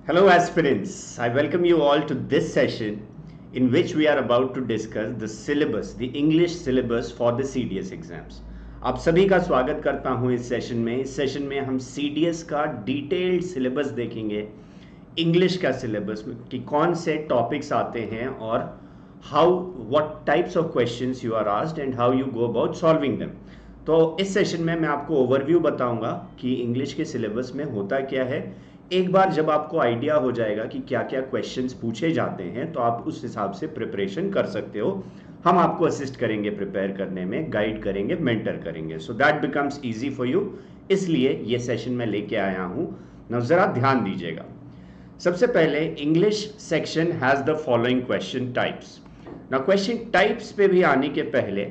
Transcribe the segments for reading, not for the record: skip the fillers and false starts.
Hello, aspirants. I welcome you all to this session in which we are about to discuss the syllabus, the English syllabus for the CDS exams. आप सभी का स्वागत करता हूं इस session में। इस सेशन में हम CDS का डिटेल्ड सिलेबस देखेंगे, इंग्लिश का सिलेबस में कि कौन से टॉपिक्स आते हैं और how what types of questions you are asked and how you go about solving them. तो इस सेशन में मैं आपको ओवरव्यू बताऊंगा कि इंग्लिश के सिलेबस में होता क्या है। एक बार जब आपको आइडिया हो जाएगा कि क्या क्या क्वेश्चंस पूछे जाते हैं तो आप उस हिसाब से प्रिपरेशन कर सकते हो। हम आपको असिस्ट करेंगे प्रिपेयर करने में, गाइड करेंगे, मेंटर करेंगे, so that becomes easy for you. इसलिए ये सेशन मैं लेके आया हूँ। ना जरा ध्यान दीजिएगा। सबसे पहले English section has the following question types. ना क्वेश्चन टाइप्स पे भी आने के पहले,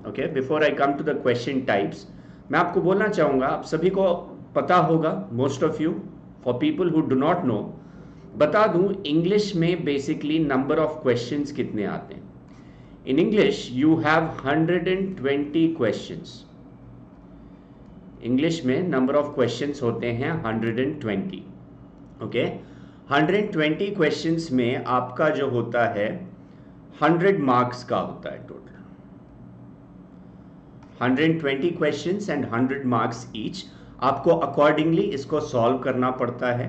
okay, before I come to the question types, मैं आपको बोलना चाहूँगा, आप सभी को पता होगा, most of you, for people who do not know, बता दूं इंग्लिश में बेसिकली नंबर ऑफ क्वेश्चंस कितने आते हैं। In English you have 120 questions. English में नंबर ऑफ क्वेश्चंस होते हैं 120। ओके, 120 क्वेश्चंस में आपका जो होता है 100 मार्क्स का होता है total. 120 questions and 100 marks each. आपको अकॉर्डिंगली इसको सॉल्व करना पड़ता है।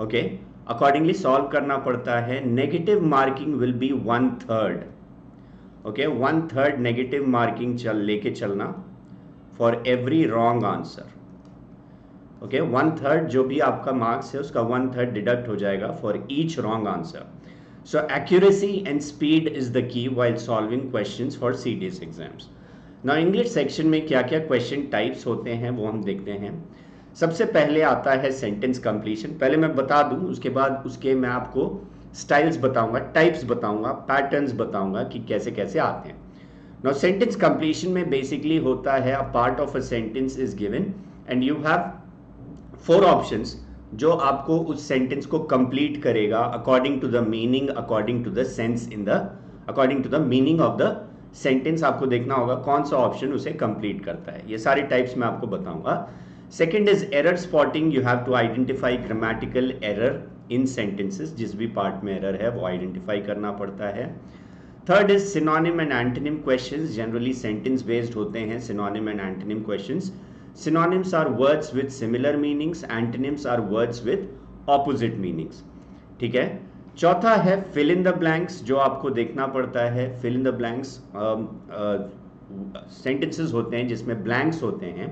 ओके, अकॉर्डिंगली सॉल्व करना पड़ता है। Negative marking will be 1/3। Okay, 1/3 negative marking लेके चलना for every wrong answer. Okay, 1/3 जो भी आपका मार्क्स है उसका 1/3 डिडक्ट हो जाएगा for each wrong answer. So accuracy and speed is the key while solving questions for CDS exams. ना इंग्लिश सेक्शन में क्या क्या क्वेश्चन टाइप्स होते हैं वो हम देखते हैं। सबसे पहले आता है सेंटेंस कंप्लीशन। पहले मैं बता दूं, उसके बाद उसके मैं आपको स्टाइल्स बताऊंगा, टाइप्स बताऊंगा, पैटर्न्स बताऊंगा कि कैसे कैसे आते हैं। नाउ सेंटेंस कंप्लीशन में बेसिकली होता है a part of a sentence is given and you have 4 options जो आपको उस सेंटेंस को कंप्लीट करेगा according to the meaning, according to the sense in the, according to the meaning of the sentence. आपको देखना होगा कौन सा ऑप्शन उसे कंप्लीट करता है। ये सारी टाइप्स मैं आपको बताऊंगा। Second is error spotting. You have to identify grammatical error in sentences. जिस भी पार्ट में एरर है वो आइडेंटिफाई करना पड़ता है। Third is synonym and antonym questions. Generally sentence based होते हैं synonym and antonym questions. Synonyms are words with similar meanings, antonyms are words with opposite meanings. ठीक है। चौथा है फिल इन द ब्लैंक्स, जो आपको देखना पड़ता है। Fill in the blanks sentences होते हैं जिसमें ब्लैंक्स होते हैं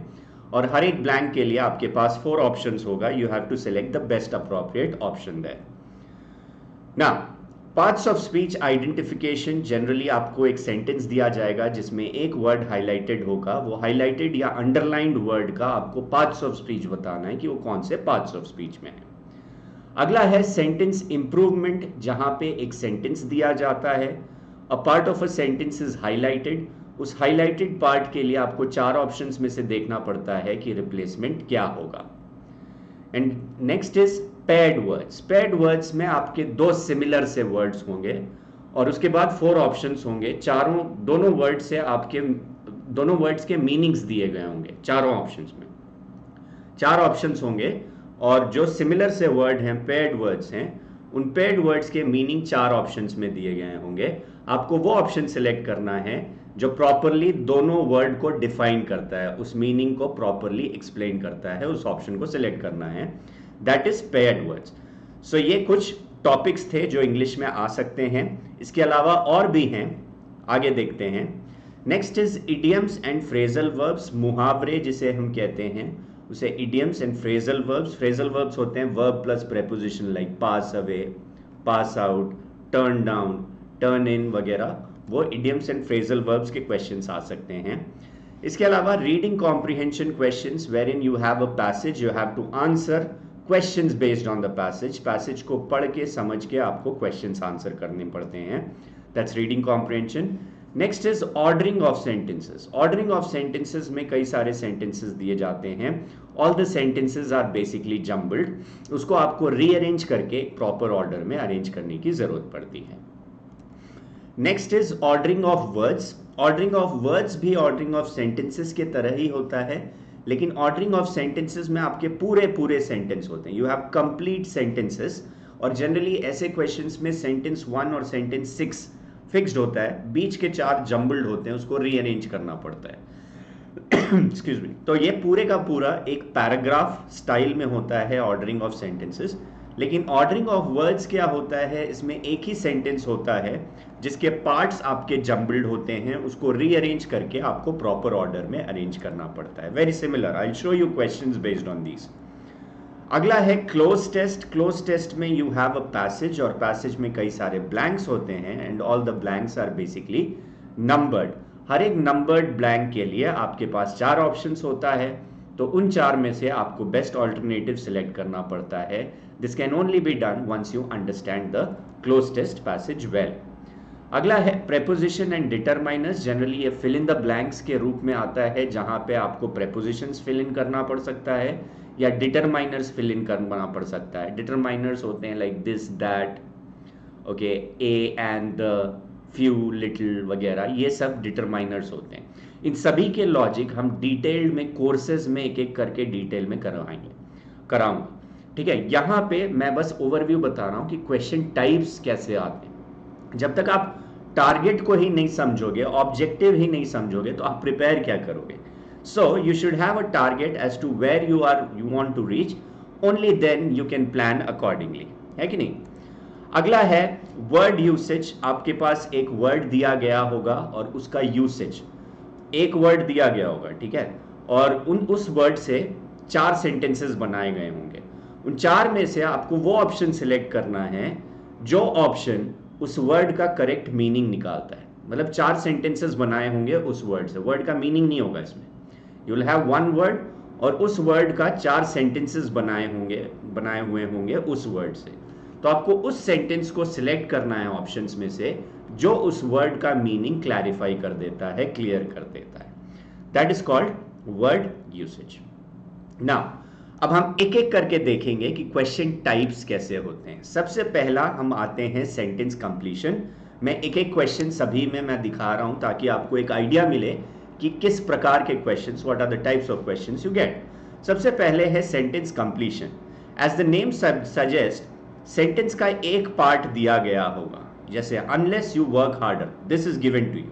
और हर एक ब्लैंक के लिए आपके पास 4 ऑप्शंस होगा। You have to select the best appropriate option there. ना parts of speech identification. Generally आपको एक सेंटेंस दिया जाएगा जिसमें एक वर्ड हाईलाइटेड होगा। वो हाईलाइटेड या अंडरलाइंड वर्ड का आपको पार्ट्स ऑफ स्पीच बताना है कि वो कौन से पार्ट्स ऑफ स्पीच में है। अगला है सेंटेंस इंप्रूवमेंट, जहां पे एक सेंटेंस दिया जाता है, a part of a sentence is highlighted. उस हाईलाइटेड पार्ट के लिए आपको 4 ऑप्शंस में से देखना पड़ता है कि रिप्लेसमेंट क्या होगा। And next is paired words. Paired words में आपके 2 सिमिलर से वर्ड्स होंगे और उसके बाद 4 ऑप्शंस होंगे। दोनों वर्ड से आपके दोनों वर्ड्स के मीनिंग्स दिए गए होंगे चारों ऑप्शंस में। 4 ऑप्शंस होंगे और जो सिमिलर से वर्ड हैं, पेयर्ड वर्ड्स हैं, उन पेयर्ड वर्ड्स के मीनिंग 4 ऑप्शंस में दिए गए होंगे। आपको वो ऑप्शन सिलेक्ट करना है जो प्रॉपरली दोनों वर्ड को डिफाइन करता है, उस मीनिंग को प्रॉपरली एक्सप्लेन करता है। उस ऑप्शन को सिलेक्ट करना है, दैट इज पेयर्ड वर्ड्स। सो ये कुछ टॉपिक्स थे जो इंग्लिश में आ सकते हैं। इसके अलावा और भी हैं, आगे देखते हैं। Next is idioms and phrasal verbs. मुहावरे जिसे हम कहते हैं उसे idioms and phrasal verbs. Phrasal verbs होते हैं verb plus preposition like pass away, pass out, turn down, turn in वगैरह। वो इडियम्स एंड फ्रेजल वर्ब्स के क्वेश्चंस आ सकते हैं। इसके अलावा reading comprehension questions, wherein you have a passage, you have to answer questions based on the passage. Passage को पढ़ के समझ के आपको क्वेश्चंस आंसर करने पड़ते हैं। That's reading comprehension. Next is ordering of sentences. Ordering of sentences में कई सारे सेंटेंसेस दिए जाते हैं। All the sentences are basically jumbled. उसको आपको रीअरेंज करके प्रॉपर ऑर्डर में अरेंज करने की जरूरत पड़ती है। Next is ordering of words. Ordering of words भी ऑर्डरिंग ऑफ सेंटेंसेस के तरह ही होता है, लेकिन ऑर्डरिंग ऑफ सेंटेंसेस में आपके पूरे पूरे सेंटेंस होते हैं, यू हैव कंप्लीट सेंटेंसेस। और जनरली ऐसे क्वेश्चंस में सेंटेंस 1 और सेंटेंस 6 फिक्स्ड होता है, बीच के 4 जम्बल्ड होते हैं, उसको रीअरेंज करना पड़ता है। Excuse me. तो ये पूरे का पूरा एक पैराग्राफ स्टाइल में होता है ऑर्डरिंग ऑफ सेंटेंसेस। लेकिन ऑर्डरिंग ऑफ वर्ड्स क्या होता है, इसमें एक ही सेंटेंस होता है जिसके पार्ट्स आपके जम्बल्ड होते हैं, उसको रीअरेंज करके आपको प्रॉपर ऑर्डर में अरेंज करना पड़ता है। Very similar, I will show you questions based on these. अगला है क्लोज टेस्ट। क्लोज टेस्ट में यू हैव अ पैसेज, और पैसेज में कई सारे ब्लैंक्स होते हैं and all the blanks are basically numbered. हर एक नंबर्ड ब्लैंक के लिए आपके पास 4 ऑप्शंस होता है, तो उन 4 में से आपको बेस्ट ऑल्टरनेटिव सिलेक्ट करना पड़ता है। This can only be done once you understand the cloze test passage well. अगला है प्रेपोजिशन एंड डिटरमाइनर्स। जनरली ये फिल इन द ब्लैंक्स के रूप में आता है, जहां पे आपको प्रेपोजिशंस फिल इन करना पड़ सकता है या डिटरमाइनर्स फिल इन करना पड़ सकता है। डिटरमाइनर्स होते हैं like this, that, okay, A and the, few, little वगैरह, ये सब डिटरमाइनर्स होते हैं। इन सभी के लॉजिक हम डिटेल्ड में कोर्सेज में एक एक करके डिटेल में कराऊंगा, ठीक है। यहाँ पे मैं बस ओवरव्यू बता रहा हूँ कि क्वेश्चन टाइप्स कैसे आते हैं। जब तक आप टारगेट को ही नहीं समझोगे, ऑब्जेक्टिव ही नहीं समझोगे, तो आप प्रिपेयर क्या करोगे। So you should have a target as to where you want to reach, only then you can plan accordingly, है कि नहीं। अगला है वर्ड यूसेज। आपके पास एक वर्ड दिया गया होगा और उसका यूसेज, एक वर्ड दिया गया होगा, ठीक है, और उस वर्ड से 4 सेंटेंसेस बनाए गए होंगे। उन 4 में से आपको वो ऑप्शन सिलेक्ट करना है जो ऑप्शन उस वर्ड का करेक्ट मीनिंग निकालता है। मतलब 4 सेंटेंसेस बनाए होंगे उस वर्ड से, वर्ड का मीनिंग नहीं होगा इसमें। यू विल हैव 1 वर्ड और उस वर्ड का 4 सेंटेंसेस बनाए हुए होंगे उस वर्ड से। तो आपको उस सेंटेंस को सिलेक्ट करना है ऑप्शंस में से जो उस वर्ड का मीनिंग क्लैरिफाई कर देता है, क्लियर कर देता है। That is called word usage. Now अब हम एक एक करके देखेंगे कि क्वेश्चन टाइप्स कैसे होते हैं। सबसे पहला हम आते हैं सेंटेंस कंप्लीशन। मैं एक एक क्वेश्चन सभी में मैं दिखा रहा हूं ताकि आपको एक आइडिया मिले कि किस प्रकार के questions, what are the types of questions you get. सबसे पहले है sentence completion. As the name suggest, sentence का एक पार्ट दिया गया होगा, जैसे unless you work harder, this is given to you,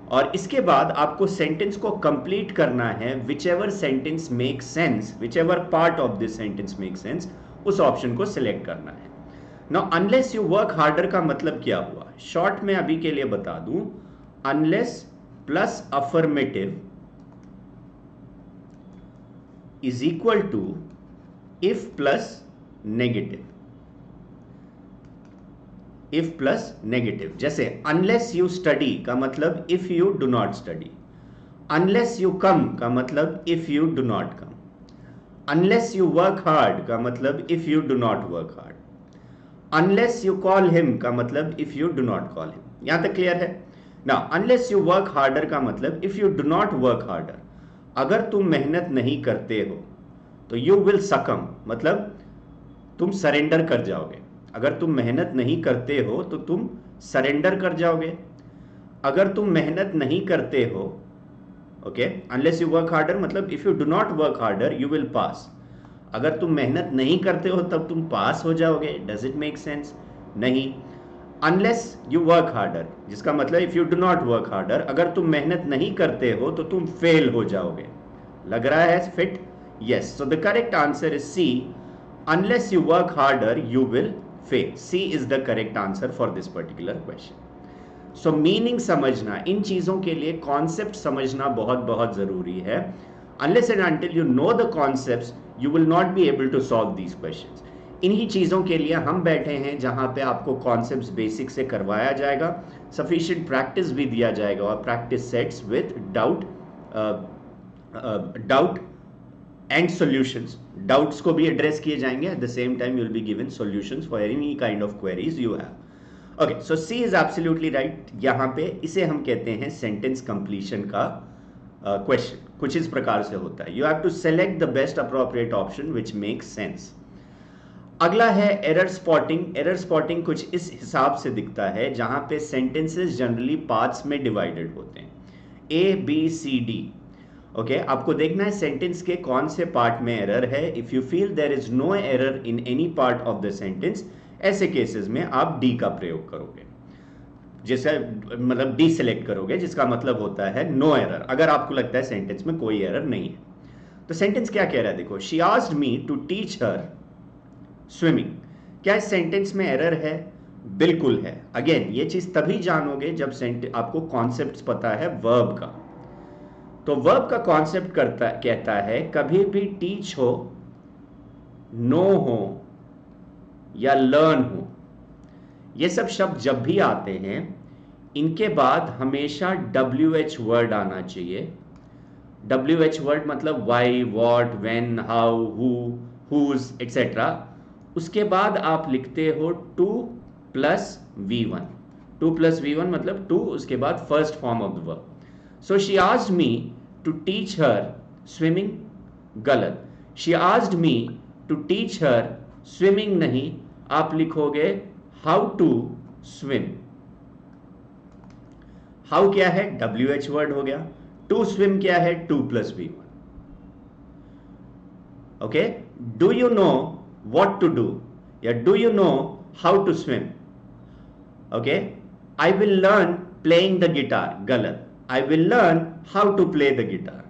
और इसके बाद आपको सेंटेंस को कंप्लीट करना है। Whichever sentence make sense, whichever part of this sentence make sense, उस ऑप्शन को सिलेक्ट करना है। Now unless you work harder का मतलब क्या हुआ, शॉर्ट में अभी के लिए बता दूं, unless plus affirmative is equal to if plus negative, if plus negative. जैसे अनलेस यू स्टडी का मतलब if you do not study, unless you come का मतलब if you do not come, unless you work hard का मतलब if you do not work hard, unless you call him का मतलब if you do not call him. यहां तक clear है ना। अनलेस यू वर्क हार्डर का मतलब if you do not work harder, अगर तुम मेहनत नहीं करते हो तो यू विल सकम, मतलब तुम सरेंडर कर जाओगे। अगर तुम मेहनत नहीं करते हो तो तुम सरेंडर कर जाओगे। अगर तुम मेहनत नहीं करते हो, okay, unless you work harder मतलब if you do not work harder you will pass, अगर तुम मेहनत नहीं करते हो तब तुम पास हो जाओगे। Does it make sense? नहीं। अनलेस यू वर्क हार्डर जिसका मतलब if you do not work harder, अगर तुम मेहनत नहीं करते हो तो तुम फेल हो जाओगे। लग रहा है fit? Yes. So the correct answer is C, unless you work harder you will fail. C is the correct answer for this particular question. So meaning समझना, इन चीजों के लिए कॉन्सेप्ट समझना बहुत बहुत जरूरी है। Unless and until you know the concepts, you will not be able to solve these questions. इन्हीं चीजों के लिए हम बैठे हैं जहां पे आपको कॉन्सेप्ट्स बेसिक से करवाया जाएगा, सफिशिएंट प्रैक्टिस भी दिया जाएगा और practice sets with doubt and solutions. Doubts को भी एड्रेस किए जाएंगे, at the same time you will be given solutions for any kind of queries you have. Okay, so C is absolutely right. यहाँ पे इसे हम कहते हैं सेंटेंस कंप्लीशन का क्वेश्चन। कुछ इस प्रकार से होता है, you have to select the best appropriate option which makes sense. अगला है एरर स्पॉटिंग। एरर स्पॉटिंग कुछ इस हिसाब से दिखता है, जहां पे सेंटेंसेस जनरली पार्ट्स में डिवाइडेड होते हैं, A B C D. Okay आपको देखना है सेंटेंस के कौन से पार्ट में एरर है. If you feel there is no error in any part of the sentence, ऐसे केसेस में आप डी का प्रयोग करोगे, जिसे मतलब डी सेलेक्ट करोगे, जिसका मतलब होता है नो एरर, अगर आपको लगता है सेंटेंस में कोई एरर नहीं है. तो सेंटेंस क्या कह रहा है देखो, she asked me to teach her swimming. क्या इस सेंटेंस में एरर है? बिल्कुल है. अगेन ये चीज तभी जानोगे जब आपको कॉन्सेप्ट पता है वर्ब का. तो वर्ब का कॉन्सेप्ट कहता है कभी भी टीच हो, नो हो या लर्न हो, ये सब शब्द जब भी आते हैं इनके बाद हमेशा WH वर्ड आना चाहिए. WH वर्ड मतलब why, what, when, how, who, whose etcetera. उसके बाद आप लिखते हो 2 + V1. 2 + V1 मतलब 2, उसके बाद first form of the verb. So she asked me to teach her swimming, गलत. She asked me to teach her swimming नहीं, आप लिखोगे हाउ टू स्विम. हाउ क्या है? WH वर्ड हो गया. टू स्विम क्या है? 2 + V1. Okay, do you know what to do या do you know how to swim. okay, I will learn playing the guitar, galat. I will learn how to play the guitar.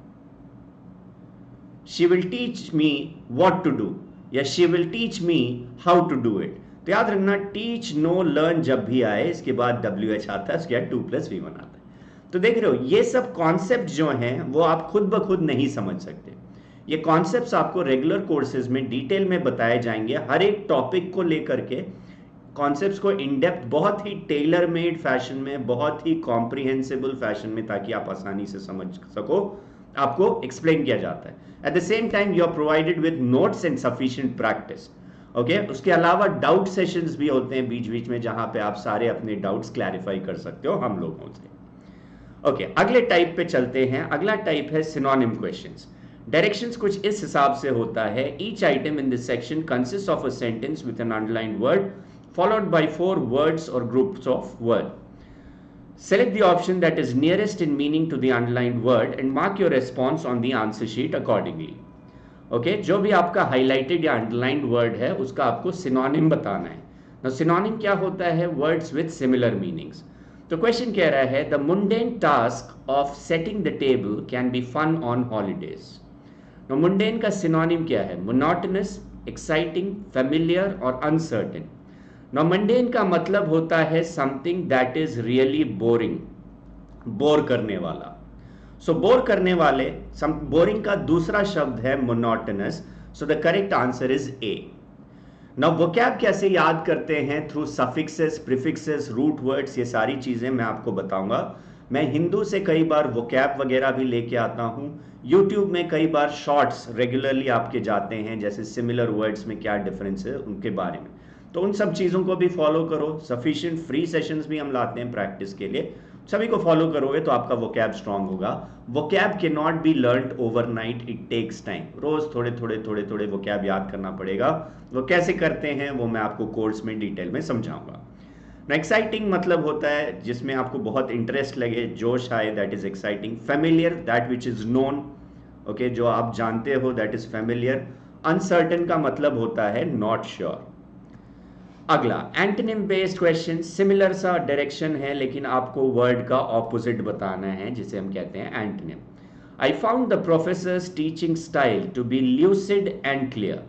she will teach me what to do या she will teach me how to do it. तो याद रखना teach, no, learn जब भी आए इसके बाद WH आता है, उसके बाद 2 + V1 आता है. तो देख रहे हो ये सब कॉन्सेप्ट जो हैं वो आप खुद ब खुद नहीं समझ सकते. ये कॉन्सेप्ट्स आपको रेगुलर कोर्सेज में डिटेल में बताए जाएंगे, हर एक टॉपिक को लेकर के कॉन्सेप्ट्स को इन डेप्थ, बहुत ही टेलर मेड फैशन में, बहुत ही कॉम्प्रिहेंसिबल फैशन में, ताकि आप आसानी से समझ सको, आपको एक्सप्लेन किया जाता है. At the same time you are provided with notes and sufficient practice. Okay, उसके अलावा डाउट सेशंस भी होते हैं बीच बीच में, जहां पे आप सारे अपने डाउट्स क्लैरिफाई कर सकते हो हम लोगों से. ओके, अगले टाइप पे चलते हैं. अगला टाइप है सिनोनिम क्वेश्चंस. डायरेक्शंस कुछ इस हिसाब से होता है. Each item in this section consist of a sentence with an underlined word followed by 4 words और groups of word. Select the option that is nearest in meaning to the underlined word and mark your response on the answer sheet accordingly. Okay, जो भी आपका highlighted या underlined word है उसका आपको synonym बताना है. नाउ सिनोनिम क्या होता है? Words with similar meanings. तो क्वेश्चन कह रहा है the mundane task of setting the table can be fun on holidays. Now, mundane का सिनोनिम क्या है? monotonous, exciting, familiar और uncertain. Now, mundane का मतलब होता है something that is really boring, bore करने वाला. So, बोर करने वाले, boring का दूसरा शब्द है monotonous. So, the correct answer is A. Now, vocab कैसे याद करते हैं? Through suffixes, prefixes, root words, ये सारी चीजें मैं आपको बताऊंगा. मैं हिंदू से कई बार vocab वगैरह भी लेके आता हूँ. YouTube में कई बार शॉर्ट्स रेगुलरली आपके जाते हैं, जैसे सिमिलर वर्ड्स में क्या डिफरेंस है उनके बारे में. तो उन सब चीज़ों को भी फॉलो करो. सफिशिएंट फ्री सेशंस भी हम लाते हैं प्रैक्टिस के लिए. सभी को फॉलो करोगे तो आपका vocab स्ट्रांग होगा. vocab can not be learned overnight, it takes time. रोज थोड़े थोड़े vocab याद करना पड़ेगा. वो कैसे करते हैं वो मैं आपको कोर्स में डिटेल में समझाऊंगा. एक्साइटिंग मतलब होता है जिसमें आपको बहुत इंटरेस्ट लगे, जोश आए, that is exciting. Familiar, that which is known, okay, जो आप जानते हो, दैट इज फेमिलियर. अनसर्टेन का मतलब होता है नॉट श्योर. अगला एंटोनिम बेस्ड क्वेश्चन. सिमिलर सा डायरेक्शन है लेकिन आपको वर्ड का ऑपोजिट बताना है, जिसे हम कहते हैं antonym. I found the professor's teaching style to be lucid and clear.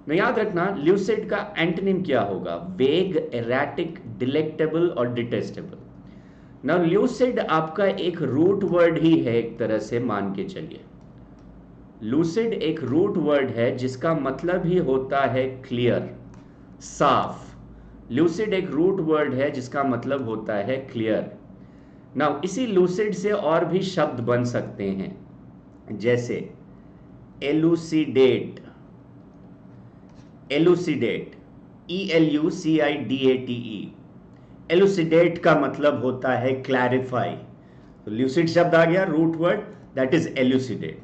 मैं याद रखना ल्यूसिड का एंटोनिम क्या होगा? वेग, एराटिक, डिलेक्टेबल और डिटेस्टेबल. नाउ ल्यूसिड आपका एक रूट वर्ड ही है, एक तरह से मान के चलिए. लूसिड एक रूट वर्ड है जिसका मतलब ही होता है क्लियर, साफ. लूसिड एक रूट वर्ड है जिसका मतलब होता है क्लियर. नाउ इसी लूसिड से और भी शब्द बन सकते हैं, जैसे एलुसिडेट. Elucidate, ELUCIDATE. एलुसिडेट का मतलब होता है क्लैरिफाई. तो ल्यूसिड शब्द आ गया, root word, that is elucidate.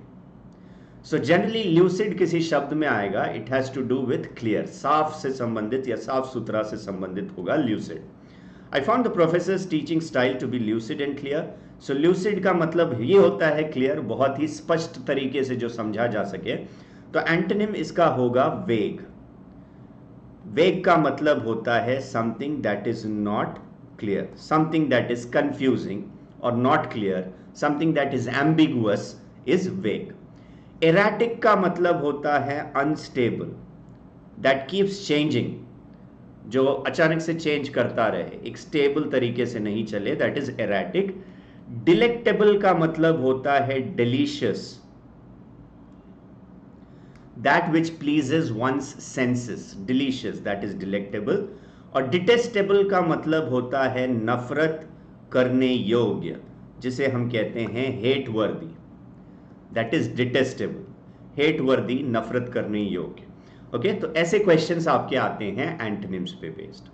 So generally lucid किसी शब्द में आएगा, it has to do with clear, साफ से संबंधित या साफ सुथरा से संबंधित होगा lucid. I found the professor's teaching style to be lucid and clear. So lucid का मतलब ये होता है क्लियर, बहुत ही स्पष्ट तरीके से जो समझा जा सके। तो एंटोनिम इसका होगा वेग। वेग का मतलब होता है something that is not clear, something that is confusing और not clear, something that is ambiguous is vague. Erratic का मतलब होता है अनस्टेबल, दैट कीप्स चेंजिंग, जो अचानक से चेंज करता रहे, एक स्टेबल तरीके से नहीं चले, दैट इज एराटिक। डिलेक्टेबल का मतलब होता है delicious, that which pleases one's senses, delicious, that is delectable। और detestable का मतलब होता है नफरत करने योग्य, जिसे हम कहते हैं हेट वर्दी, that is detestable, हेट वर्दी, नफरत करने योग्य। ओके, तो ऐसे क्वेश्चंस आपके आते हैं एंटोनिम्स पे बेस्ड।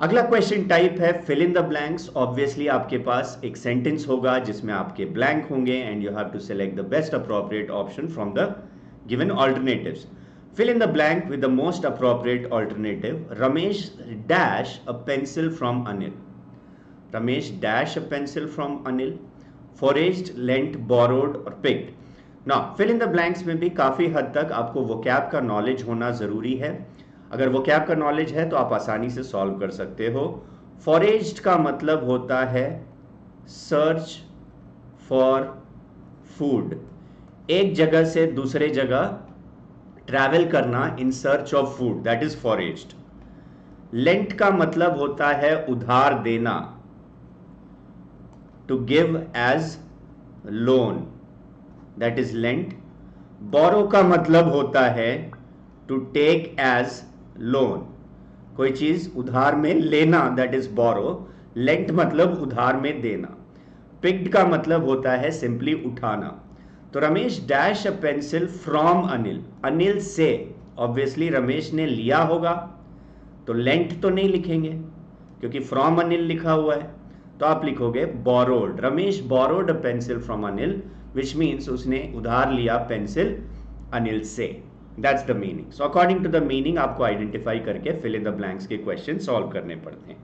अगला क्वेश्चन टाइप है fill in the blanks. Obviously आपके पास एक सेंटेंस होगा जिसमें आपके ब्लैंक होंगे and you have to select the best appropriate option from the given alternatives. Fill in the blank with the most appropriate alternative. Ramesh dash a pencil from Anil. Ramesh dash a pencil from Anil. Foraged, lent, borrowed or picked. Now fill in the blanks में भी काफ़ी हद तक आपको vocab का knowledge होना ज़रूरी है। अगर vocab का knowledge है तो आप आसानी से solve कर सकते हो। Foraged का मतलब होता है search for food, एक जगह से दूसरे जगह ट्रैवल करना in search of food, that is foraged. Lent का मतलब होता है उधार देना, to give as loan, that is lent. Borrow का मतलब होता है टू टेक एज लोन, कोई चीज उधार में लेना, दैट इज बोरो। लेंट मतलब उधार में देना। पिक्ड का मतलब होता है सिंपली उठाना। तो Ramesh dash a pencil from Anil, Anil से, ऑब्वियसली रमेश ने लिया होगा तो लेंट तो नहीं लिखेंगे क्योंकि फ्रॉम अनिल लिखा हुआ है, तो आप लिखोगे borrowed. Ramesh borrowed a pencil from Anil, which means उसने उधार लिया पेंसिल अनिल से, that's the meaning. So according to the meaning आपको आइडेंटिफाई करके फिल इन द ब्लैंक्स के क्वेश्चन सॉल्व करने पड़ते हैं।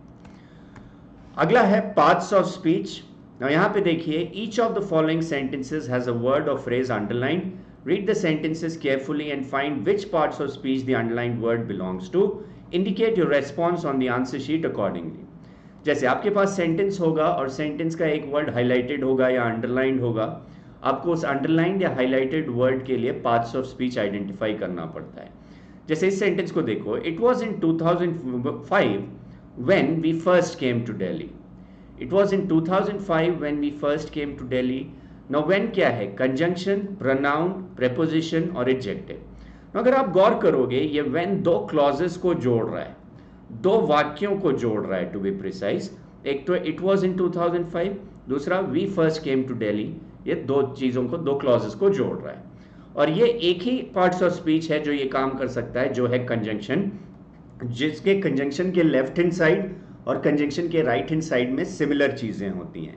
अगला है पार्ट्स ऑफ स्पीच। Now यहाँ पे देखिए, each of the following sentences has a word or phrase underlined. Read the sentences carefully and find which parts of speech the underlined word belongs to. Indicate your response on the answer sheet accordingly. जैसे आपके पास sentence होगा और sentence का एक word highlighted होगा या underlined होगा, आपको उस अंडरलाइंड या हाईलाइटेड वर्ड के लिए पार्ट्स ऑफ स्पीच आइडेंटिफाई करना पड़ता है। जैसे इस सेंटेंस को देखो, it was in 2005 when we first came to Delhi. It was in 2005 when we first came to Delhi. Now when क्या है? कंजंक्शन, pronoun, preposition और adjective। अगर आप गौर करोगे, ये when दो clauses को जोड़ रहा है, दो वाक्यों को जोड़ रहा है टू बी प्रिसाइज। एक तो it was in 2005, दूसरा we first came to Delhi। ये दो चीज़ों को, दो clauses को जोड़ रहा है और ये एक ही पार्ट्स ऑफ स्पीच है जो ये काम कर सकता है, जो है कंजंक्शन, जिसके कंजंक्शन के लेफ्ट हैंड साइड और कंजंक्शन के राइट हैंड साइड में सिमिलर चीज़ें होती हैं।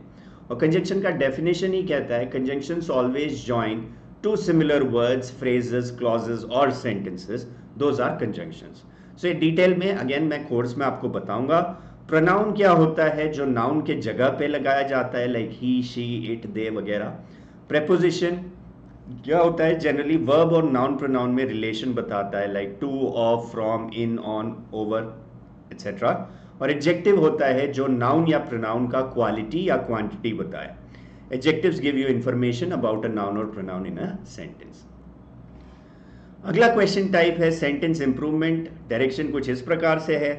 और कंजंक्शन का डेफिनेशन ही कहता है conjunctions always join two similar words, phrases, clauses और sentences, those are conjunctions. So ये डिटेल में अगेन मैं कोर्स में आपको बताऊंगा। प्रोनाउन क्या होता है? जो नाउन के जगह पे लगाया जाता है, like he, she, it, they वगैरह। प्रेपोजिशन क्या होता है? जनरली वर्ब और नाउन प्रोनाउन में रिलेशन बताता है, like to, of, from, in, on, over etcetera. और एडजेक्टिव होता है जो नाउन या प्रोनाउन का क्वालिटी या क्वांटिटी बताए। Adjectives give you information about a noun और प्रोनाउन इन अ सेंटेंस। अगला क्वेश्चन टाइप है सेंटेंस इंप्रूवमेंट। डायरेक्शन कुछ इस प्रकार से है,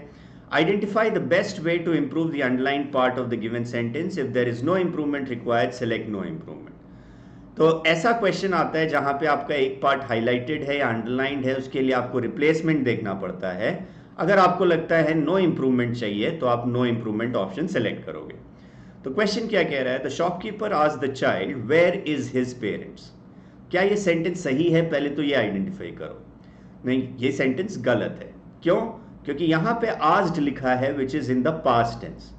identify the best way to improve the underline part of the given sentence. If there is no improvement required, select no improvement. तो ऐसा question आता है जहां पे आपका एक पार्ट हाईलाइटेड है या अंडरलाइंड है, उसके लिए आपको रिप्लेसमेंट देखना पड़ता है। अगर आपको लगता है नो इंप्रूवमेंट चाहिए तो आप नो इंप्रूवमेंट ऑप्शन सेलेक्ट करोगे। तो क्वेश्चन क्या कह रहा है? The shopkeeper asked the child where is his parents. क्या ये सेंटेंस सही है? पहले तो ये आइडेंटिफाई करो। नहीं, ये सेंटेंस गलत है। क्यों? क्योंकि यहां पे आस्क्ड लिखा है which is in the past tense,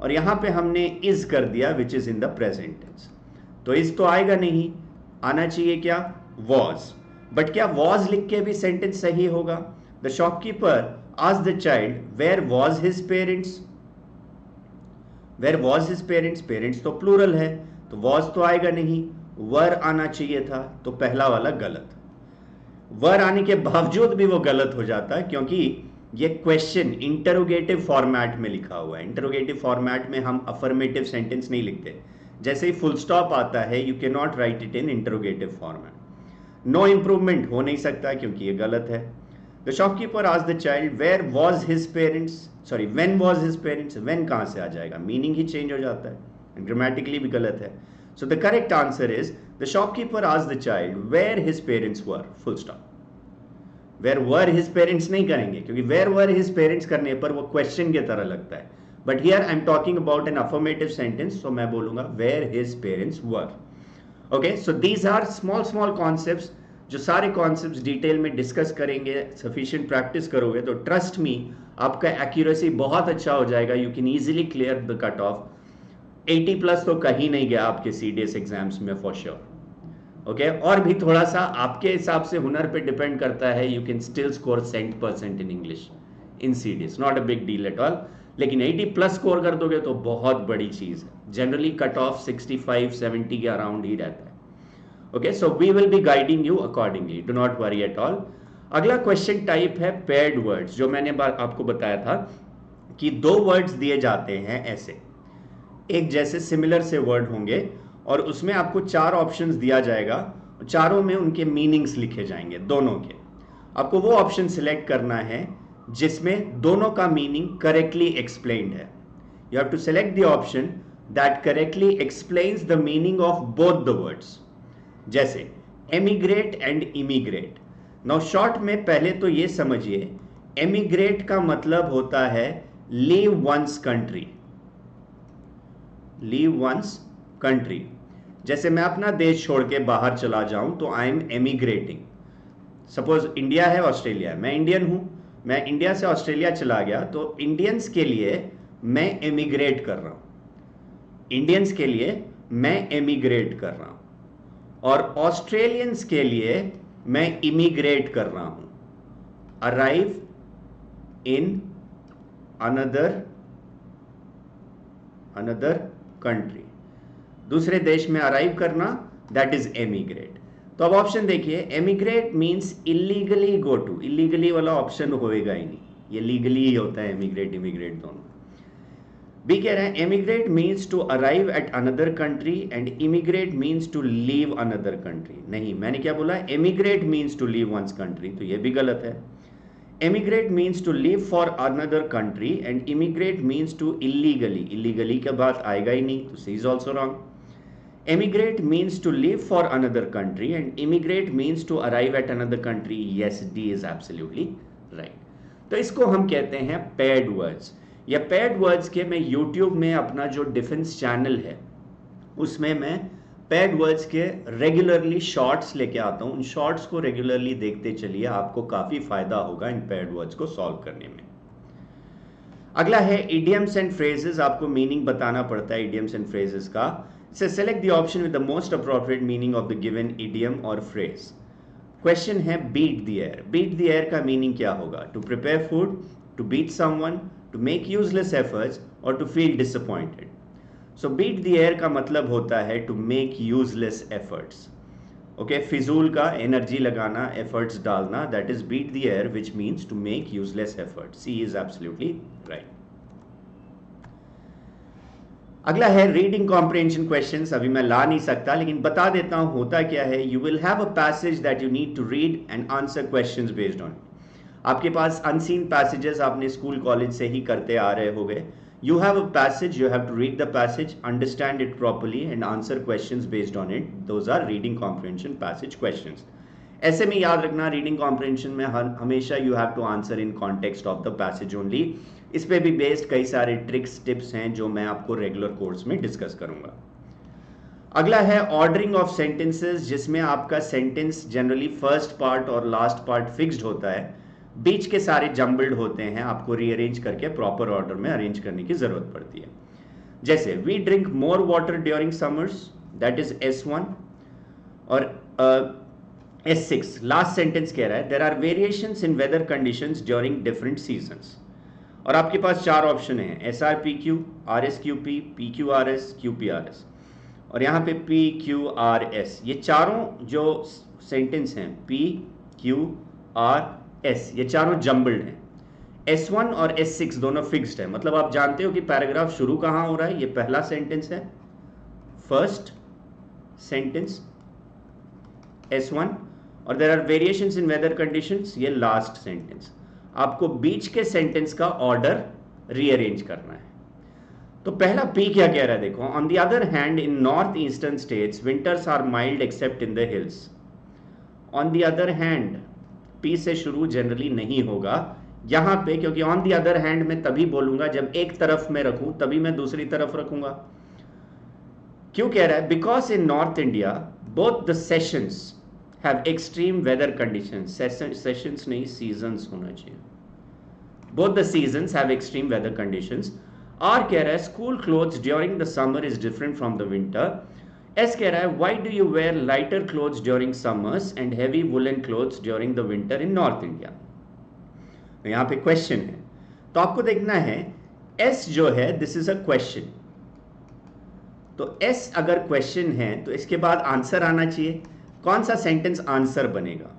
और यहां पे हमने इज कर दिया which is in the present tense. तो इज तो आएगा नहीं, आना चाहिए क्या? वॉज। बट क्या वॉज लिख के भी सेंटेंस सही होगा? The shopkeeper asked the child where was his parents, where was his parents, parents तो प्लूरल है तो वॉज तो आएगा नहीं, वर आना चाहिए था, तो पहला वाला गलत। वर आने के बावजूद भी वो गलत हो जाता है क्योंकि ये क्वेश्चन इंटरोगेटिव फॉर्मेट में लिखा हुआ है। इंटरोगेटिव फॉर्मेट में हम अफर्मेटिव सेंटेंस नहीं लिखते, जैसे ही फुल स्टॉप आता है you can not write it in interrogative format. No improvement हो नहीं सकता क्योंकि ये गलत है। The shopkeeper asked the child where was his parents, sorry when was his parents, when कहां से आ जाएगा, मीनिंग ही चेंज हो जाता है, ग्रामेटिकली भी गलत है। So the correct answer is the shopkeeper asked the child where his parents were, full stop. Where were his parents नहीं करेंगे क्योंकि वेयर वर हिज पेरेंट्स करने पर वो क्वेश्चन की तरह लगता है, but here I am talking about an affirmative sentence, so मैं बोलूंगा where his parents were. Okay, so these are small small concepts, जो सारे कॉन्सेप्ट्स डिटेल में डिस्कस करेंगे, सफिशिएंट प्रैक्टिस करोगे तो ट्रस्ट मी आपका एक्यूरेसी बहुत अच्छा हो जाएगा। You can easily clear the cut off. 80 plus तो कहीं नहीं गया आपके सीडीएस एग्जाम्स में फॉर श्योर। ओके, और भी थोड़ा सा आपके हिसाब से हुनर पे डिपेंड करता है, you can still score 100% in English in CDS, not a big deal at all. लेकिन 80 प्लस स्कोर कर दोगे तो बहुत बड़ी चीज है। जनरली कट ऑफ 65-70 के अराउंड ही रहता है। Okay, so we will be guiding you accordingly, do not worry at all. अगला क्वेश्चन टाइप है पेयर्ड वर्ड्स, जो मैंने आपको बताया था कि दो वर्ड्स दिए जाते हैं ऐसे, एक जैसे सिमिलर से वर्ड होंगे और उसमें आपको 4 ऑप्शंस दिया जाएगा, चारों में उनके मीनिंग्स लिखे जाएंगे दोनों के। आपको वो ऑप्शन सिलेक्ट करना है जिसमें दोनों का मीनिंग करेक्टली एक्सप्लेन्ड है। You have to select the option that correctly explains the meaning of both the words, जैसे emigrate and immigrate. Now short में पहले तो ये समझिए, एमिग्रेट का मतलब होता है leave one's country, leave one's country. जैसे मैं अपना देश छोड़ के बाहर चला जाऊं तो आई एम एमिग्रेटिंग। सपोज इंडिया है, ऑस्ट्रेलिया है, मैं इंडियन हूं, मैं इंडिया से ऑस्ट्रेलिया चला गया तो इंडियंस के लिए मैं एमिग्रेट कर रहा हूं, इंडियंस के लिए मैं एमिग्रेट कर रहा हूं, और ऑस्ट्रेलियंस के लिए मैं इमिग्रेट कर रहा हूं, अराइव इन अनदर कंट्री। दूसरे देश में अराइव करना, दैट इज एमिग्रेट। तो अब ऑप्शन देखिए, emigrate means illegally go to, illegally वाला ऑप्शन होएगा ही नहीं, ये लीगली ही होता है एमिग्रेट इमिग्रेट दोनों। भी कह रहे हैं emigrate means to arrive at another country and immigrate means to leave another country. नहीं, मैंने क्या बोला, emigrate means to leave one's country, तो ये भी गलत है। Emigrate means to live for another country and immigrate means to illegally, illegally के बाद आएगा ही नहीं, तो C is also wrong. Emigrate means to live for another country and immigrate means to arrive at another country, yes, D is absolutely right. तो इसको हम कहते हैं पेयर्ड वर्ड्स। या पेयर्ड वर्ड्स के मैं यूट्यूब में अपना जो डिफेंस चैनल है उसमें मैं पेयर्ड वर्ड्स के रेगुलरली शॉर्ट्स लेके आता हूं। उन शॉर्ट्स को रेगुलरली देखते चलिए, आपको काफी फायदा होगा इन पेयर्ड वर्ड्स को सॉल्व करने में। अगला है इडियम्स एंड फ्रेजेस। आपको मीनिंग बताना पड़ता है इडियम्स एंड फ्रेजेस का। से select the option with the most appropriate meaning of the given idiom और फ्रेज। क्वेश्चन है beat the air. Beat the air का मीनिंग क्या होगा? To prepare food, to beat someone, to make useless efforts or to feel disappointed. So beat the air का मतलब होता है to make useless efforts. Okay, फिजूल का एनर्जी लगाना, efforts डालना, that is beat the air, which means to make useless efforts. C is absolutely right. अगला है रीडिंग कॉम्प्रिहेंशन क्वेश्चंस। अभी मैं ला नहीं सकता लेकिन बता देता हूं होता क्या है। You will have a passage that you need to read and answer questions based on. आपके पास अनसीन पैसेजेस आपने स्कूल कॉलेज से ही करते आ रहे होंगे। You have a passage, you have to read the passage, understand it properly and answer questions based on it. Those are reading comprehension passage questions. ऐसे में याद रखना, रीडिंग कॉम्प्रिहेंशन में हमेशा you have to answer in context of the passage only. इस पे भी based कई सारे ट्रिक्स टिप्स हैं जो मैं आपको रेगुलर कोर्स में डिस्कस करूंगा। अगला है ऑर्डरिंग ऑफ सेंटेंसेस, जिसमें आपका सेंटेंस जनरली फर्स्ट पार्ट और लास्ट पार्ट फिक्स्ड होता है, बीच के सारे जम्बल्ड होते हैं, आपको रीअरेंज करके प्रॉपर ऑर्डर में अरेंज करने की जरूरत पड़ती है। जैसे we drink more water during summers, that is S1। और S6 लास्ट सेंटेंस कह रहा है there are variations in weather conditions during different seasons. और आपके पास चार ऑप्शन हैं, S R P Q, R S Q P Q R S, Q P R S, और यहाँ पे पी क्यू आर एस। ये चारों जो सेंटेंस हैं पी क्यू आर एस, ये चारों जम्बल्ड हैं। S1 और S6 दोनों फिक्स्ड है, मतलब आप जानते हो कि पैराग्राफ शुरू कहाँ हो रहा है। ये पहला सेंटेंस है, फर्स्ट सेंटेंस S1, और there are variations in weather conditions, ये लास्ट सेंटेंस। आपको बीच के सेंटेंस का ऑर्डर रीअरेंज करना है। तो पहला पी क्या कह रहा है देखो, on the other hand in north eastern states winters are mild except in the hills. On the other hand P से शुरू जनरली नहीं होगा यहां पे, क्योंकि ऑन द अदर हैंड में तभी बोलूंगा जब एक तरफ में रखूं, तभी मैं दूसरी तरफ रखूंगा। क्यों कह रहा है? Because in north India both the sessions have extreme weather conditions. Sessions नहीं, सीजन्स होना चाहिए। Both the seasons have extreme weather conditions. R कह रहा है school clothes during the summer is different from the winter. S कह रहा है why do you wear lighter clothes during summers and heavy woollen clothes during the winter in north India. यहां पे question है, तो आपको देखना है एस जो है दिस इज अ क्वेश्चन। तो एस अगर क्वेश्चन है तो इसके बाद आंसर आना चाहिए। कौन सा सेंटेंस आंसर बनेगा?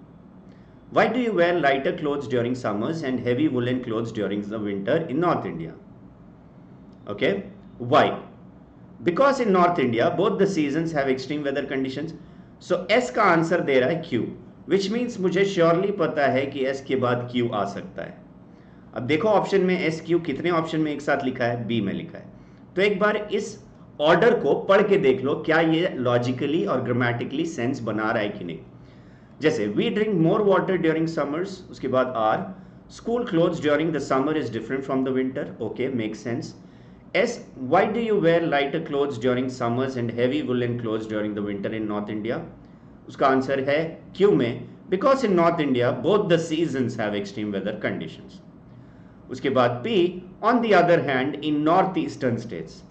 Why do you wear lighter clothes during summers and heavy woollen clothes during the winter in north India? Okay, why? Because in north India both the seasons have extreme weather conditions. So S का answer दे रहा है Q, which means मुझे surely पता है कि S के बाद क्यू आ सकता है। अब देखो ऑप्शन में एस क्यू कितने ऑप्शन में एक साथ लिखा है? बी में लिखा है। तो एक बार इस ऑर्डर को पढ़ के देख लो क्या ये लॉजिकली और ग्रामेटिकली सेंस बना रहा है कि नहीं। जैसे we drink more water during summers, उसके बाद R school clothes during the summer is different from the winter. Okay, make sense. S why do you wear lighter clothes during summers and heavy woollen clothes during the winter in north India? उसका answer है Q में, because in north India both the seasons have extreme weather conditions. उसके बाद P on the other hand in north eastern states,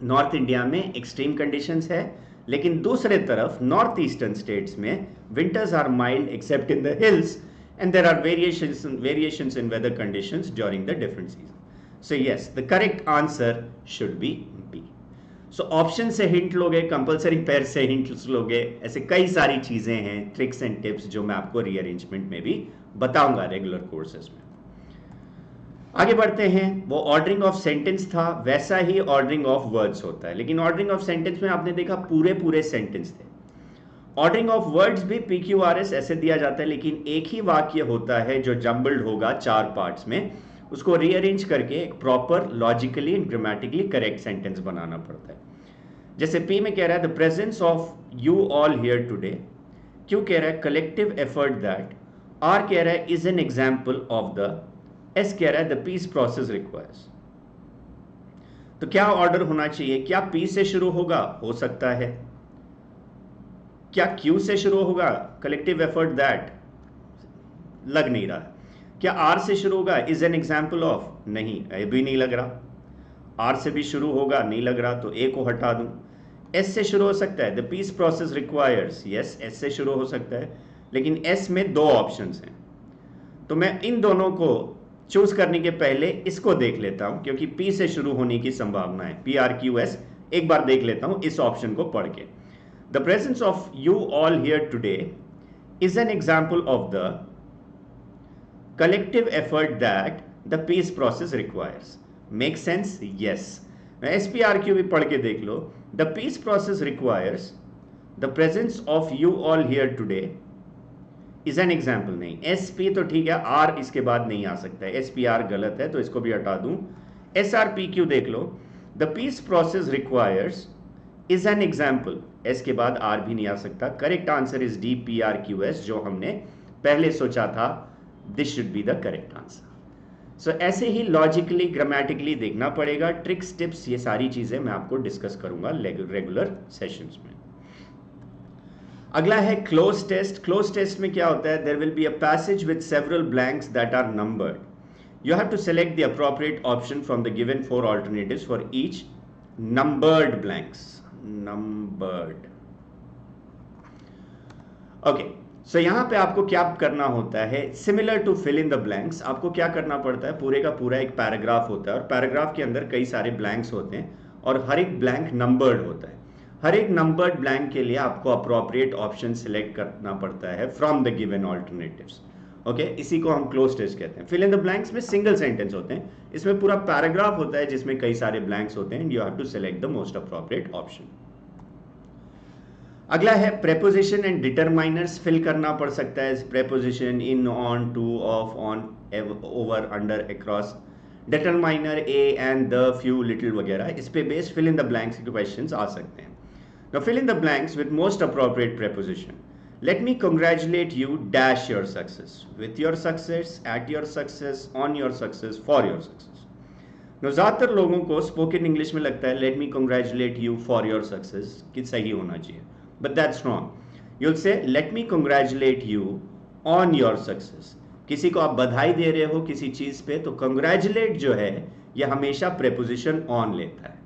north India में extreme conditions है, लेकिन दूसरे तरफ नॉर्थ ईस्टर्न स्टेट्स में winters are mild except in the hills and there are variations in weather conditions during the different season. So yes, the correct answer should be B. So option से hint लोगे, compulsory pair से hint लोगे, ऐसे कई सारी चीजें हैं, tricks and tips जो मैं आपको रीअरेंजमेंट में भी बताऊंगा रेगुलर कोर्सेज में। आगे बढ़ते हैं। वो ऑर्डरिंग ऑफ सेंटेंस था, वैसा ही ऑर्डरिंग ऑफ वर्ड्स होता है, लेकिन ऑर्डरिंग ऑफ सेंटेंस में आपने देखा पूरे सेंटेंस थे। ऑर्डरिंग ऑफ वर्ड्स भी पी क्यू आर एस ऐसे दिया जाता है, लेकिन एक ही वाक्य होता है जो जम्बल्ड होगा चार पार्ट्स में, उसको रीअरेंज करके एक proper logically and grammatically correct sentence बनाना पड़ता है। जैसे पी में कह रहा है the presence of you all here today, Q कह रहा है कलेक्टिव एफर्ट दैट, आर कह रहा है is an example of the, S कह रहा है द पीस प्रोसेस रिक्वायर्स। तो क्या ऑर्डर होना चाहिए? क्या पी से शुरू होगा? हो सकता है। क्या क्यू से शुरू होगा? कलेक्टिव एफर्ट दैट लग नहीं रहा। क्या आर से शुरू होगा? इज एन एग्जाम्पल ऑफ, नहीं, ये भी नहीं लग रहा। आर से भी शुरू होगा, नहीं लग रहा, तो ए को हटा दूं। एस से शुरू हो सकता है, the peace process requires, yes, S से शुरू हो सकता है, लेकिन एस में दो ऑप्शंस हैं, तो मैं इन दोनों को चूज करने के पहले इसको देख लेता हूं, क्योंकि पी से शुरू होने की संभावना है। पी आर क्यू एस एक बार देख लेता हूं इस ऑप्शन को पढ़ के। The presence of you all here today is an example of the collective effort that the peace process requires. Make sense? Yes. Now SPRQ भी पढ़ के देख लो. The peace process requires the presence of you all here today is an example. नहीं, SP तो ठीक है, R इसके बाद नहीं आ सकता है, SPR गलत है तो इसको भी हटा दूं. SRPQ देख लो. The peace process requires is an example. S के बाद R भी नहीं आ सकता. Correct answer is DPRQS जो हमने पहले सोचा था. This should be the correct answer. So ऐसे ही लॉजिकली ग्रामेटिकली देखना पड़ेगा. ट्रिक्स टिप्स ये सारी चीजें मैं आपको डिस्कस करूंगा रेगुलर सेशंस में. अगला है क्लोज टेस्ट. क्लोज टेस्ट में क्या होता है? There will be a passage with several blanks that are numbered. You have to select the appropriate option from the given 4 alternatives for each numbered blanks. Numbered. Okay. So यहाँ पे आपको क्या करना होता है, similar to fill in the blanks, आपको क्या करना पड़ता है, पूरे का पूरा एक पैराग्राफ होता है और पैराग्राफ के अंदर कई सारे ब्लैंक्स होते हैं और हर एक ब्लैंक नंबर्ड होता है। हर एक नंबर्ड ब्लैंक के लिए आपको अप्रोप्रिएट ऑप्शन सिलेक्ट करना पड़ता है from the given alternatives. Okay, इसी को हम क्लोज टेस्ट कहते हैं। फिल इन द ब्लैंक्स में सिंगल सेंटेंस होते हैं, इसमें पूरा पैराग्राफ होता है जिसमें कई सारे ब्लैंक्स होते हैं and you have to select the most appropriate option. अगला है प्रेपोजिशन एंड डिटरमाइनर्स फिल करना पड़ सकता है। Preposition in, on, to, of, on, over, under, across, determiner a and the, few, little वगैरह, इस पे based fill in the blanks के क्वेश्चंस आ सकते हैं। Now fill in the blanks with most appropriate preposition. Let me congratulate you dash your success, with your success, at your success, on your success, for your success. Now ज़्यादातर लोगों को spoken English में लगता है let me congratulate you for your success कि सही होना चाहिए, but that's wrong. You'll say let me congratulate you on your success. किसी को आप बधाई दे रहे हो किसी चीज़ पे, तो congratulate जो है ये हमेशा preposition on लेता है।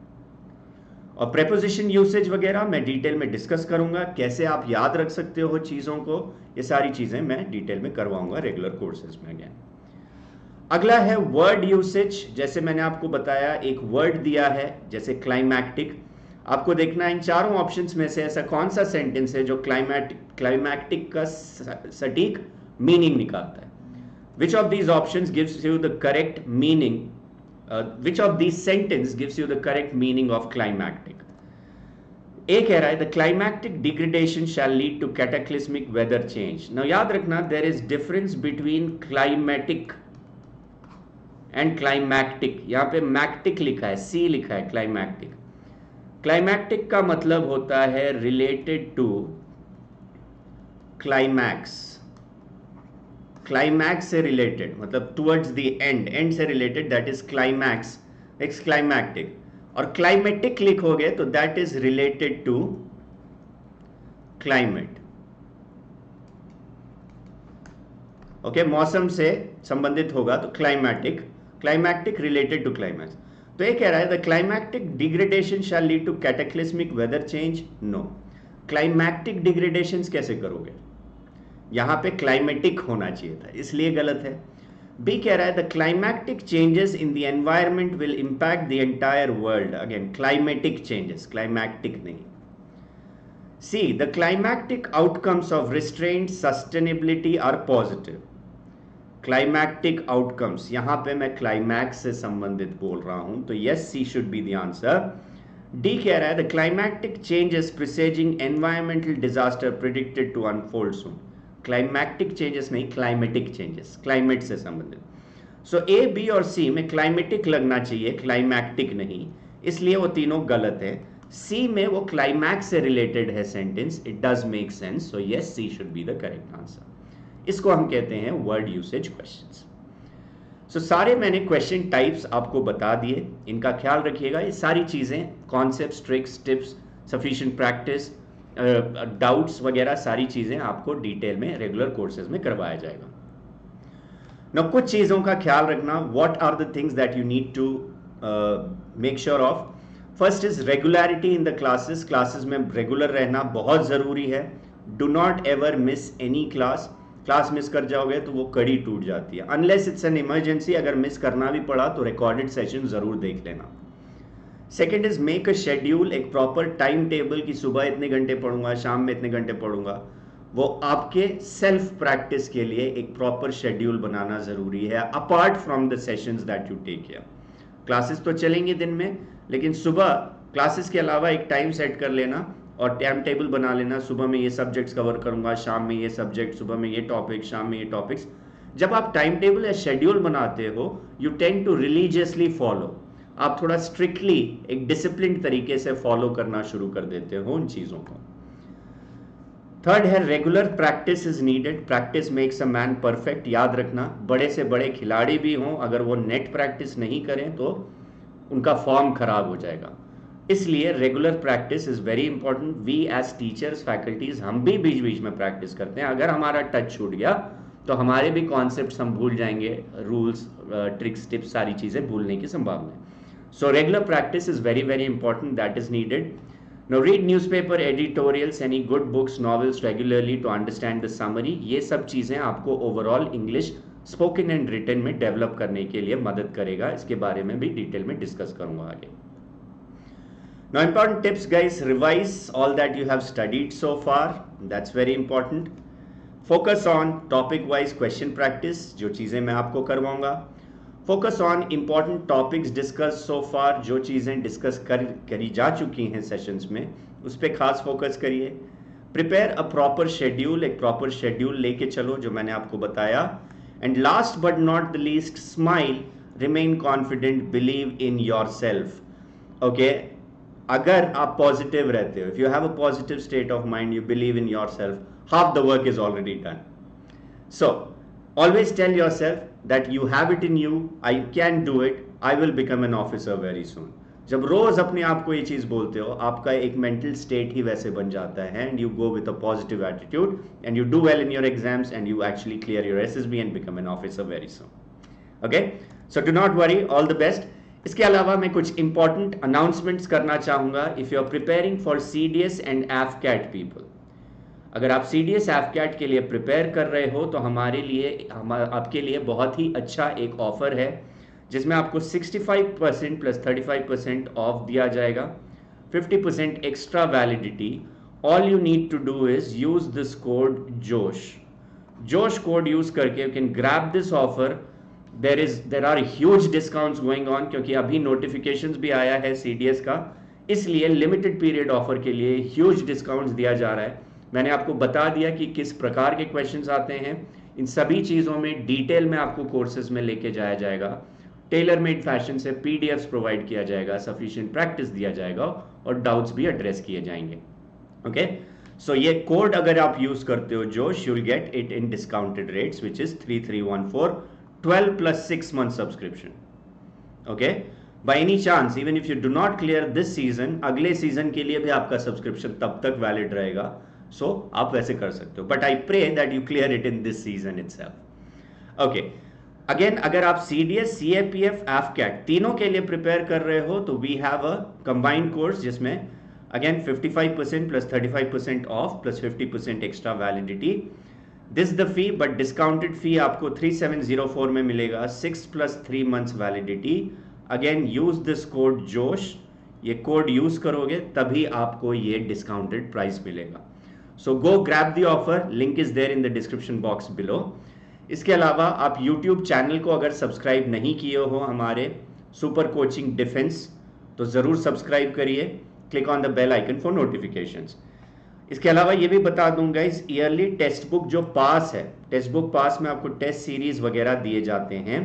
और प्रेपोजिशन यूसेज वगैरह मैं डिटेल में डिस्कस करूंगा, कैसे आप याद रख सकते हो चीज़ों को, ये सारी चीज़ें मैं डिटेल में करवाऊंगा रेगुलर कोर्सेज में। अगेन अगला है वर्ड यूसेज। जैसे मैंने आपको बताया एक वर्ड दिया है जैसे क्लाइमैक्टिक, आपको देखना है इन चारों ऑप्शंस में से ऐसा कौन सा सेंटेंस है जो क्लाइमैक्टिक का सटीक मीनिंग निकालता है। Which of these options gives you the correct meaning, which of these sentence gives you the correct meaning of climactic? A कह रहा है the climactic degradation shall lead to cataclysmic weather change. Now याद रखना there is difference between climatic and climactic. यहाँ पे mactic लिखा है, C लिखा है climactic. Climactic का मतलब होता है related to climax. क्लाइमैक्स से रिलेटेड मतलब टुवर्ड्स द एंड, एंड से related, that is climax, it's climactic. और क्लाइमेटिक लिखोगे तो that is related to climate. Okay, मौसम से संबंधित होगा तो climatic, climactic related to climax. तो ये कह रहा है the climactic degradation shall lead to cataclysmic weather change. No, climactic degradation कैसे करोगे, यहां पे क्लाइमेटिक होना चाहिए था, इसलिए गलत है। बी कह रहा है the climactic changes in the environment will impact the entire world. Again climatic changes, climactic नहीं। C the climactic outcomes of restraint sustainability are positive. Climactic outcomes, यहां पे मैं क्लाइमैक्स से संबंधित बोल रहा हूं, तो yes, C should be the answer. D कह रहा है the climactic changes presaging environmental disaster predicted to unfold soon. Climactic changes नहीं, क्लाइमेटिक चेंजेस, क्लाइमेट से संबंधित। सो ए, बी और सी में क्लाइमेटिक लगना चाहिए, क्लाइमैक्टिक नहीं, इसलिए वो तीनों गलत है। सी में वो क्लाइमैक्स से रिलेटेड है sentence, it does make sense, so yes, C should be the correct answer. इसको हम कहते हैं वर्ड यूसेज क्वेश्चंस। सो सारे मैंने क्वेश्चन टाइप्स आपको बता दिए, इनका ख्याल रखिएगा। ये सारी चीजें, concepts, tricks, tips, sufficient practice, doubts वगैरह सारी चीजें आपको डिटेल में रेगुलर कोर्सेज में करवाया जाएगा। ना कुछ चीजों का ख्याल रखना, what are the things that you need to make sure of. First is regularity in the classes. Classes में रेगुलर रहना बहुत जरूरी है। Do not ever miss any class. Class miss कर जाओगे तो वो कड़ी टूट जाती है, अनलेस इट्स एन इमरजेंसी। अगर मिस करना भी पड़ा तो रिकॉर्डेड सेशन जरूर देख लेना। Second is make a schedule, एक प्रॉपर टाइम टेबल की सुबह इतने घंटे पढ़ूंगा, शाम में इतने घंटे पढ़ूंगा। वो आपके सेल्फ प्रैक्टिस के लिए एक प्रॉपर शेड्यूल बनाना जरूरी है, apart from the sessions that you take here. Classes तो चलेंगे दिन में, लेकिन सुबह क्लासेस के अलावा एक टाइम सेट कर लेना और टाइम टेबल बना लेना। सुबह में ये सब्जेक्ट्स कवर करूंगा, शाम में ये सब्जेक्ट, सुबह में ये टॉपिक, शाम में ये टॉपिक्स। जब आप टाइम टेबल या शेड्यूल बनाते हो, you tend to religiously follow. आप थोड़ा स्ट्रिक्टली एक डिसिप्लिन तरीके से फॉलो करना शुरू कर देते हो उन चीजों को। थर्ड है regular practice is needed. Practice makes a man perfect. याद रखना, बड़े से बड़े खिलाड़ी भी हों, अगर वो नेट प्रैक्टिस नहीं करें तो उनका फॉर्म खराब हो जाएगा। इसलिए regular practice is very important. We as teachers, faculties, हम भी बीच बीच में प्रैक्टिस करते हैं। अगर हमारा टच छूट गया तो हमारे भी कॉन्सेप्ट्स हम भूल जाएंगे, रूल्स, ट्रिक्स, टिप्स, सारी चीजें भूलने की संभावना है। So regular practice is very, very important, that is needed. Now read newspaper editorials, any good books, novels regularly to understand the summary. ये सब चीज़ें आपको overall English spoken and written में डेवलप करने के लिए मदद करेगा. इसके बारे में भी डिटेल में डिस्कस करूंगा आगे. Now important tips guys, revise all that you have studied so far. That's very important. Focus on topic wise question practice, जो चीज़ें मैं आपको करवाऊंगा. Focus on important topics discussed so far, जो चीज़ें डिस्कस करी जा चुकी हैं सेशंस में, उस पर खास फोकस करिए. प्रिपेयर अ प्रॉपर शेड्यूल, एक प्रॉपर शेड्यूल लेके चलो जो मैंने आपको बताया. And last but not the least, smile, remain confident, believe in your self. Okay, अगर आप पॉजिटिव रहते हो, if you have a positive state of mind, you believe in your self, half the work is already done. So always tell yourself that you have it in you, I can do it, I will become an officer very soon. जब रोज अपने आप को ये चीज बोलते हो, आपका एक मेंटल स्टेट ही वैसे बन जाता है, and you go with a positive attitude and you do well in your exams and you actually clear your SSB and become an officer very soon. Okay, so do not worry, all the best. इसके अलावा मैं कुछ important announcements करना चाहूंगा. If you are preparing for CDS and AFCAT people, अगर आप CDS AFCAT के लिए प्रिपेयर कर रहे हो तो हमारे लिए आपके लिए बहुत ही अच्छा एक ऑफर है, जिसमें आपको 65% प्लस 35% ऑफ दिया जाएगा, 50% extra validity. All you need to do is use this code Josh code use करके you can grab this offer. There are huge discounts going on, क्योंकि अभी नोटिफिकेशंस भी आया है CDS का, इसलिए लिमिटेड पीरियड ऑफर के लिए ह्यूज डिस्काउंट्स दिया जा रहा है. मैंने आपको बता दिया कि किस प्रकार के क्वेश्चंस आते हैं. इन सभी चीज़ों में डिटेल में आपको कोर्सेज में लेके जाया जाएगा. टेलर मेड फैशन से PDFs प्रोवाइड किया जाएगा, सफिशिएंट प्रैक्टिस दिया जाएगा और डाउट्स भी एड्रेस किए जाएंगे. ओके, सो ये कोड अगर आप यूज करते हो जोश, you will get it in discounted rates which is 3314, 12 plus 6 month subscription. Okay, by any chance even if you do not clear this season, अगले सीजन के लिए भी आपका सब्सक्रिप्शन तब तक वैलिड रहेगा. सो आप वैसे कर सकते हो, but I pray that you clear it in this season itself. Okay, again अगर आप CDS, CAPF, AFCAT तीनों के लिए प्रिपेयर कर रहे हो तो we have a combined course जिसमें again 55% plus 35% of plus 50% extra validity. This the fee, but discounted fee आपको 3704 में मिलेगा, 6 plus 3 months validity. Again use this code Josh, ये कोड यूज करोगे तभी आपको ये डिस्काउंटेड प्राइस मिलेगा. So go grab the offer, link is there in the description box below. इसके अलावा आप YouTube चैनल को अगर सब्सक्राइब नहीं किए हो हमारे सुपर कोचिंग डिफेंस, तो ज़रूर सब्सक्राइब करिए. Click on the bell icon for notifications. इसके अलावा ये भी बता दूंगा, इस ईयरली टेक्स्ट बुक जो पास है, टेक्स्ट बुक पास में आपको टेस्ट सीरीज वगैरह दिए जाते हैं,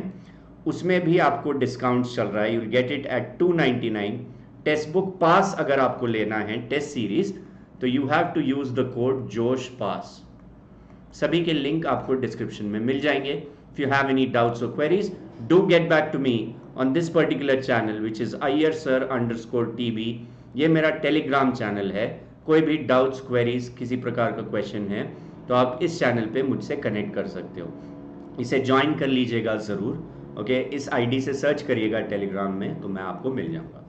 उसमें भी आपको डिस्काउंट चल रहा है. You will get it at 299. Textbook pass अगर आपको लेना है टेस्ट सीरीज तो you have to use the code Josh pass. सभी के लिंक आपको डिस्क्रिप्शन में मिल जाएंगे. If you have any doubts और queries, do get back to me on this particular channel which is Iyersir_TV. ये मेरा टेलीग्राम चैनल है. कोई भी डाउट्स, क्वेरीज, किसी प्रकार का क्वेश्चन है तो आप इस चैनल पे मुझसे कनेक्ट कर सकते हो. इसे ज्वाइन कर लीजिएगा ज़रूर. ओके, इस ID से सर्च करिएगा टेलीग्राम में तो मैं आपको मिल जाऊंगा.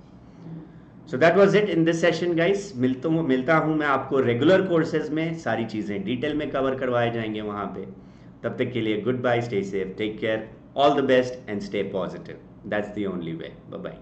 So that was it in this session guys. मिलता हूँ मैं आपको रेगुलर कोर्सेज में, सारी चीज़ें डिटेल में कवर करवाए जाएंगे वहाँ पे. तब तक के लिए goodbye, stay safe, take care, all the best and stay positive. That's the only way. Bye bye.